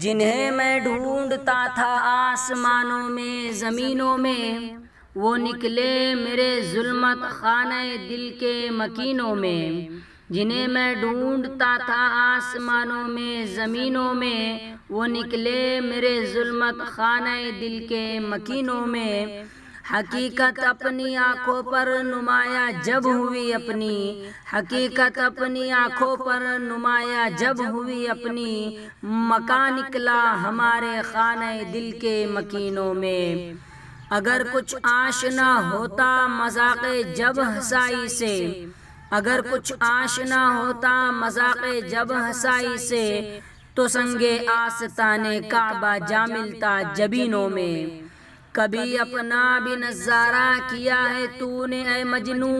جنہیں میں ڈھونڈتا تھا آسمانوں میں زمینوں میں، وہ نکلے میرے ظلمت خانہ دل کے مکینوں میں۔ جنہیں میں ڈھونڈتا تھا آسمانوں میں زمینوں میں، وہ نکلے میرے ظلمت خانہ دل کے مکینوں میں۔ حقیقت اپنی آنکھوں پر نمایاں جب ہوئی اپنی، حقیقت اپنی آنکھوں پر نمایاں جب ہوئی اپنی، مکان نکلا ہمارے خانہ دل کے مکینوں میں۔ اگر کچھ آشنا ہوتا مذاق جب ہسائی سے، اگر کچھ آشنا ہوتا مذاق جب ہسائی سے، تو سنگ آستان کعبہ جا ملتا جبینوں میں۔ کبھی اپنا بھی نظارہ کیا ہے تو نے اے مجنوں،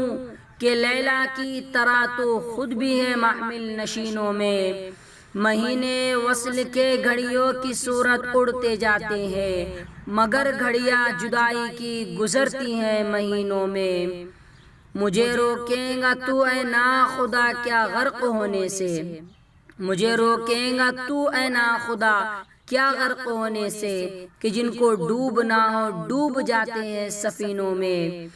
کہ لیلا کی طرح تو خود بھی ہے محمل نشینوں میں۔ مہینے وصل کے گھڑیوں کی صورت اڑتے جاتے ہیں، مگر گھڑیاں جدائی کی گزرتی ہیں مہینوں میں۔ مجھے روکیں گا تو اے ناخدا کیا غرق ہونے سے، مجھے روکیں گا تو اے ناخدا کیا غرق ہونے سے، کہ جن کو ڈوبنا ہو ڈوب جاتے ہیں سفینوں میں۔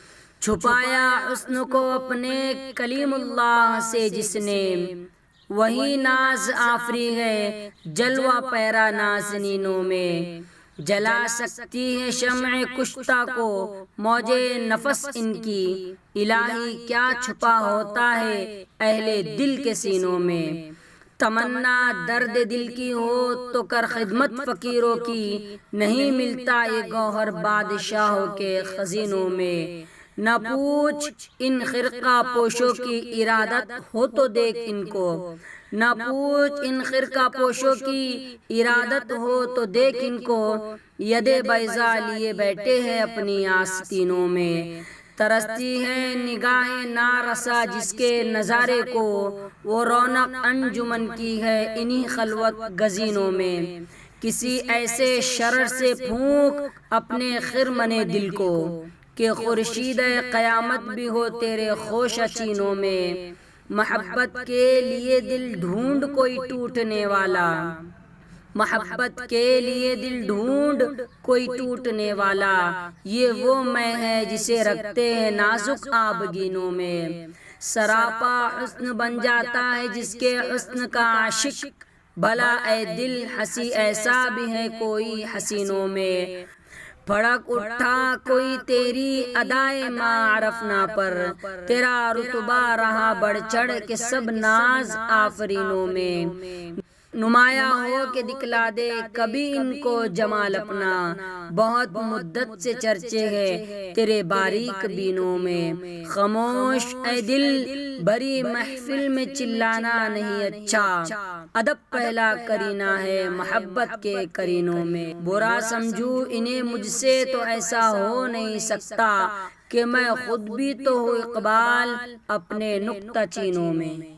چھپایا حسن کو اپنے کلیم اللہ سے جس نے، وہی ناز آفری ہے جلوہ پیرا نازنینوں میں۔ جلا سکتی ہے شمع کشتہ کو موج نفس ان کی، الہی کیا چھپا ہوتا ہے اہل دل کے سینوں میں۔ تمنا درد دل کی ہو تو کر خدمت فقیروں کی، نہیں ملتا یہ گوہر بادشاہوں کے خزینوں میں۔ نہ پوچھ ان خرقہ پوشوں کی ارادت ہو تو دیکھ ان کو، نہ پوچھ ان خرقہ پوشوں کی ارادت ہو تو دیکھ ان کو، ید بیضا لیے بیٹھے ہیں اپنی آستینوں میں۔ ترستی ہے نگاہ نارسا جس کے نظارے کو، وہ رونق انجمن کی ہے انہی خلوت گزینوں میں۔ کسی ایسے شرر سے پھونک اپنے خرمن دل کو، کہ خورشید قیامت بھی ہو تیرے خوش چینوں میں۔ محبت کے لیے دل ڈھونڈ کوئی ٹوٹنے والا، محبت کے لیے دل ڈھونڈ کوئی ٹوٹنے والا، یہ وہ میں ہے جسے رکھتے ہیں نازک آبگینوں میں۔ سراپا حسن بن جاتا ہے جس کے حسن کا عاشق، بھلا اے دل ہنسی ایسا بھی ہے کوئی حسینوں میں۔ بھڑک اٹھا کوئی تیری ادائے معرفنا پر، تیرا رتبہ رہا بڑھ چڑھ کے سب ناز آفرینوں میں۔ نمایاں ہو کے دکھلا دے کبھی ان کو جمال اپنا، بہت مدت سے چرچے ہے تیرے باریک بینوں میں۔ خاموش اے دل بھری محفل میں چلانا نہیں اچھا، ادب پہلا کرینہ ہے محبت کے کرینوں میں۔ برا سمجھوں انہیں مجھ سے تو ایسا ہو نہیں سکتا، کہ میں خود بھی تو ہوں اقبال اپنے نکتہ چینوں میں۔